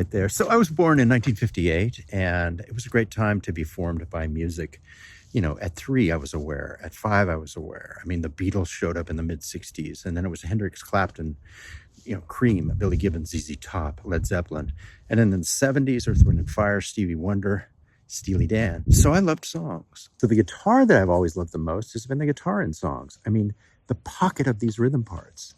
right there. So I was born in 1958, and it was a great time to be formed by music. You know, at 3, I was aware. At 5, I was aware. I mean, the Beatles showed up in the mid-60s, and then it was Hendrix, Clapton, you know, Cream, Billy Gibbons, ZZ Top, Led Zeppelin. And then in the 70s, Earth, Wind & Fire, Stevie Wonder, Steely Dan. So I loved songs. So the guitar that I've always loved the most has been the guitar in songs. I mean, the pocket of these rhythm parts.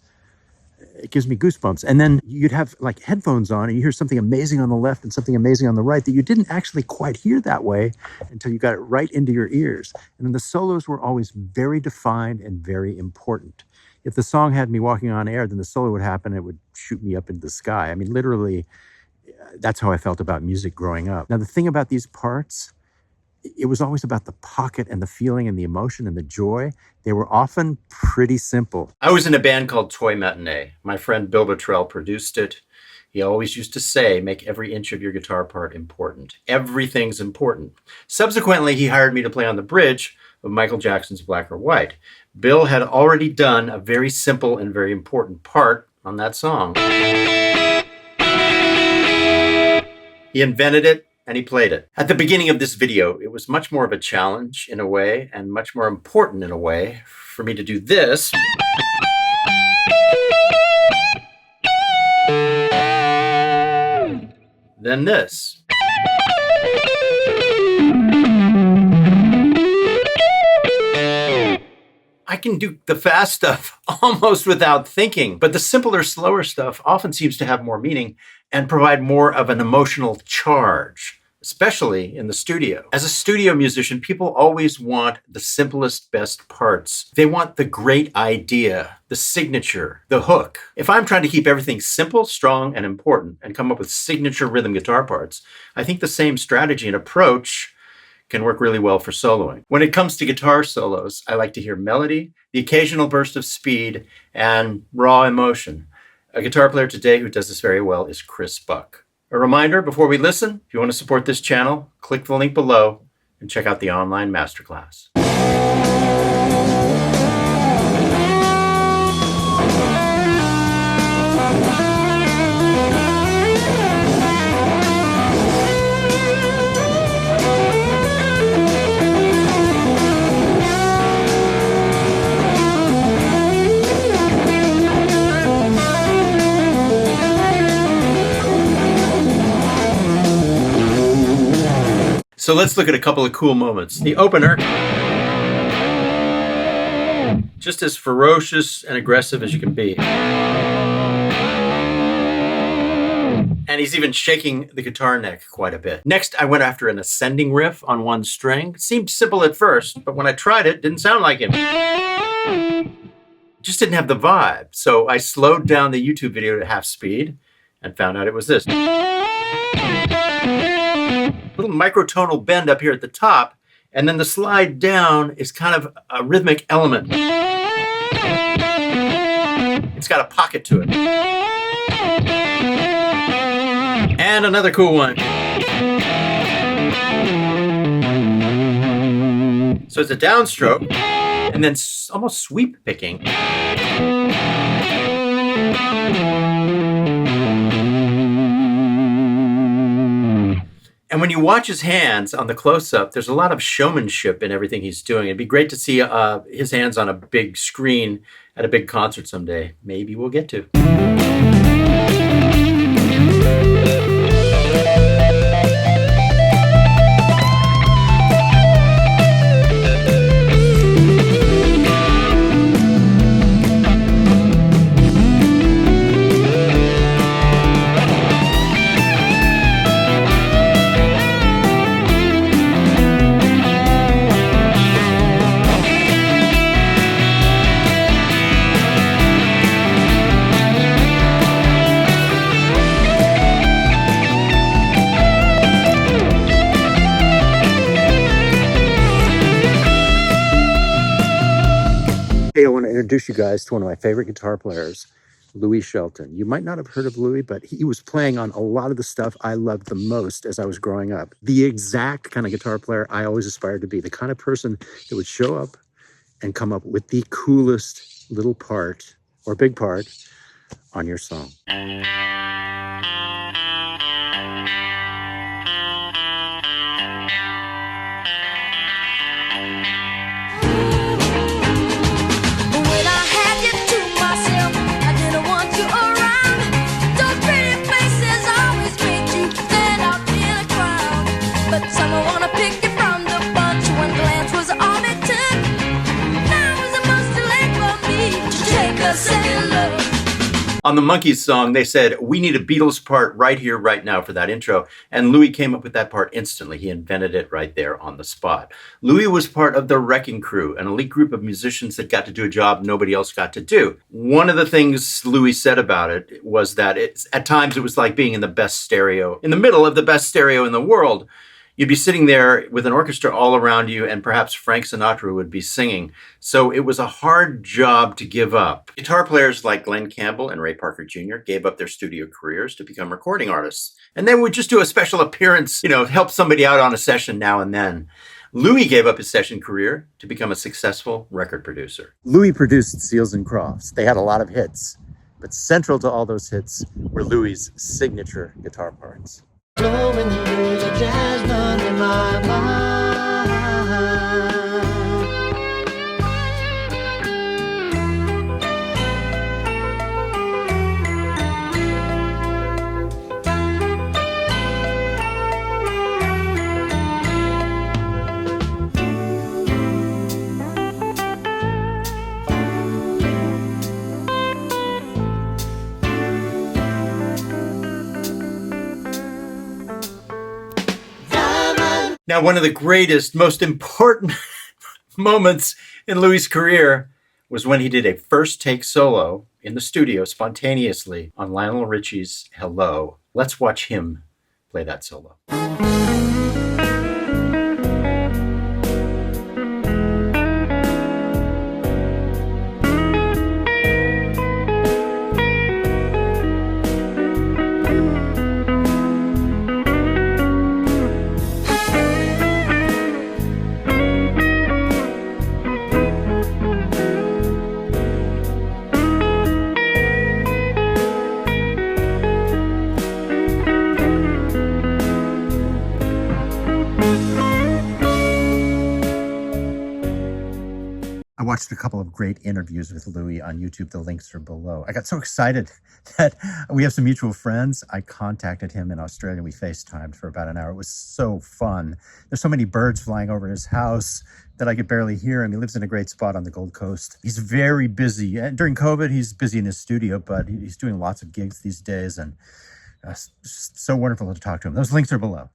It gives me goosebumps. And then you'd have like headphones on and you hear something amazing on the left and something amazing on the right that you didn't actually quite hear that way until you got it right into your ears. And then the solos were always very defined and very important. If the song had me walking on air, then the solo would happen. It would shoot me up into the sky. I mean, literally, that's how I felt about music growing up. Now, the thing about these parts, it was always about the pocket and the feeling and the emotion and the joy. They were often pretty simple. I was in a band called Toy Matinee. My friend Bill Bottrell produced it. He always used to say, make every inch of your guitar part important. Everything's important. Subsequently, he hired me to play on the bridge of Michael Jackson's Black or White. Bill had already done a very simple and very important part on that song. He invented it, and he played it. At the beginning of this video, it was much more of a challenge in a way, and much more important in a way, for me to do this. Than this. I can do the fast stuff almost without thinking, but the simpler, slower stuff often seems to have more meaning and provide more of an emotional charge, especially in the studio. As a studio musician, people always want the simplest, best parts. They want the great idea, the signature, the hook. If I'm trying to keep everything simple, strong, and important and come up with signature rhythm guitar parts, I think the same strategy and approach can work really well for soloing. When it comes to guitar solos, I like to hear melody, the occasional burst of speed, and raw emotion. A guitar player today who does this very well is Chris Buck. A reminder before we listen, if you want to support this channel, click the link below and check out the online masterclass. So let's look at a couple of cool moments. The opener, just as ferocious and aggressive as you can be. And he's even shaking the guitar neck quite a bit. Next, I went after an ascending riff on one string. It seemed simple at first, but when I tried it, didn't sound like him. Just didn't have the vibe. So I slowed down the YouTube video to half speed and found out it was this. Little microtonal bend up here at the top, and then the slide down is kind of a rhythmic element. It's got a pocket to it. And another cool one. So it's a downstroke, and then almost sweep picking. And when you watch his hands on the close-up, there's a lot of showmanship in everything he's doing. It'd be great to see his hands on a big screen at a big concert someday. Maybe we'll get to. Hey, I want to introduce you guys to one of my favorite guitar players, Louie Shelton. You might not have heard of Louie, but he was playing on a lot of the stuff I loved the most as I was growing up. The exact kind of guitar player I always aspired to be, the kind of person that would show up and come up with the coolest little part or big part on your song. On the Monkees song, they said, we need a Beatles part right here, right now for that intro. And Louie came up with that part instantly. He invented it right there on the spot. Louie was part of the Wrecking Crew, an elite group of musicians that got to do a job nobody else got to do. One of the things Louie said about it was that at times it was like being in the best stereo, in the middle of the best stereo in the world. You'd be sitting there with an orchestra all around you, and perhaps Frank Sinatra would be singing. So it was a hard job to give up. Guitar players like Glenn Campbell and Ray Parker Jr. gave up their studio careers to become recording artists. And then would just do a special appearance, help somebody out on a session now and then. Louie gave up his session career to become a successful record producer. Louie produced Seals and Crofts. They had a lot of hits, but central to all those hits were Louie's signature guitar parts. Blowing the years of jazz done in my mind. Now, one of the greatest, most important moments in Louie's career was when he did a first take solo in the studio spontaneously on Lionel Richie's Hello. Let's watch him play that solo. I watched a couple of great interviews with Louie on YouTube. The links are below. I got so excited that we have some mutual friends. I contacted him in Australia. We FaceTimed for about an hour. It was so fun. There's so many birds flying over his house that I could barely hear him. He lives in a great spot on the Gold Coast. He's very busy. And during COVID, he's busy in his studio, but he's doing lots of gigs these days. And it's just so wonderful to talk to him. Those links are below.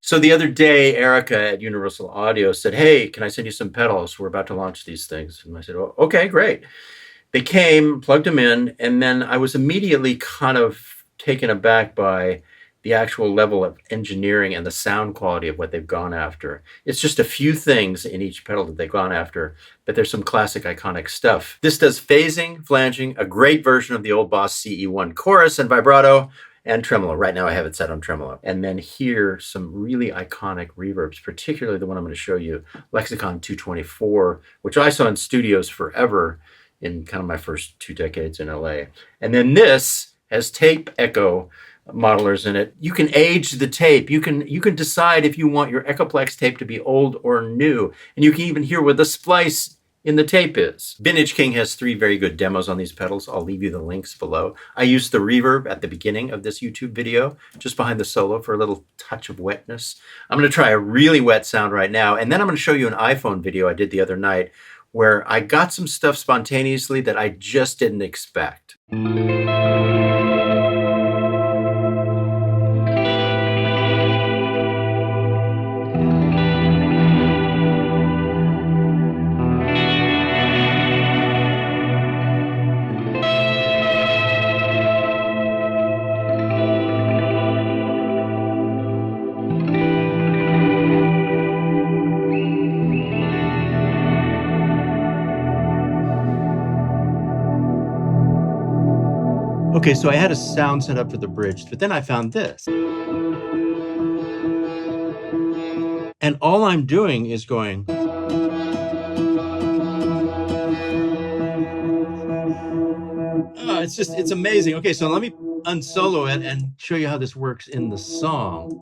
So the other day, Erica at Universal Audio said, hey, can I send you some pedals? We're about to launch these things. And I said, oh, okay, great. They came, plugged them in, and then I was immediately kind of taken aback by the actual level of engineering and the sound quality of what they've gone after. It's just a few things in each pedal that they've gone after, but there's some classic iconic stuff. This does phasing, flanging, a great version of the old Boss CE1 chorus and vibrato, and tremolo. Right now I have it set on tremolo. And then here, some really iconic reverbs, particularly the one I'm going to show you, Lexicon 224, which I saw in studios forever in kind of my first 2 decades in LA. And then this has tape echo modelers in it. You can age the tape. You can decide if you want your Echoplex tape to be old or new. And you can even hear where the splice in the tape is. Vintage King has 3 very good demos on these pedals. I'll leave you the links below. I used the reverb at the beginning of this YouTube video, just behind the solo for a little touch of wetness. I'm going to try a really wet sound right now, and then I'm going to show you an iPhone video I did the other night where I got some stuff spontaneously that I just didn't expect. Okay, so I had a sound set up for the bridge, but then I found this. And all I'm doing is going. Oh, it's amazing. Okay, so let me unsolo it and show you how this works in the song.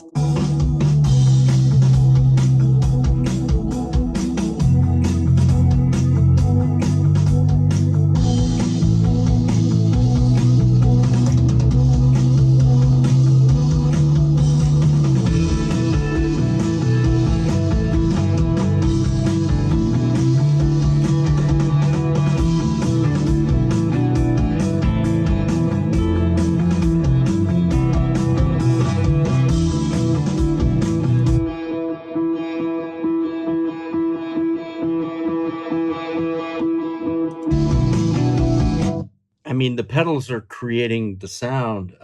I mean, the pedals are creating the sound.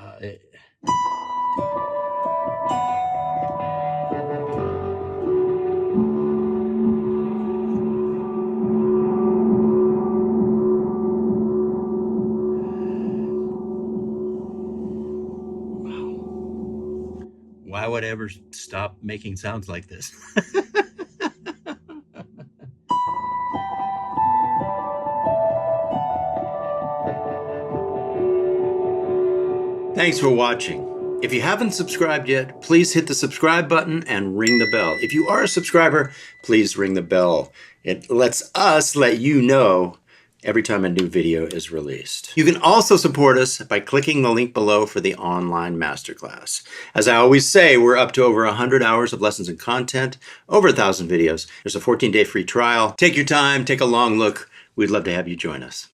Why would I ever stop making sounds like this? Thanks for watching. If you haven't subscribed yet, please hit the subscribe button and ring the bell. If you are a subscriber, please ring the bell. It lets us let you know every time a new video is released. You can also support us by clicking the link below for the online masterclass. As I always say, we're up to over 100 hours of lessons and content, over 1,000 videos. There's a 14-day free trial. Take your time, take a long look. We'd love to have you join us.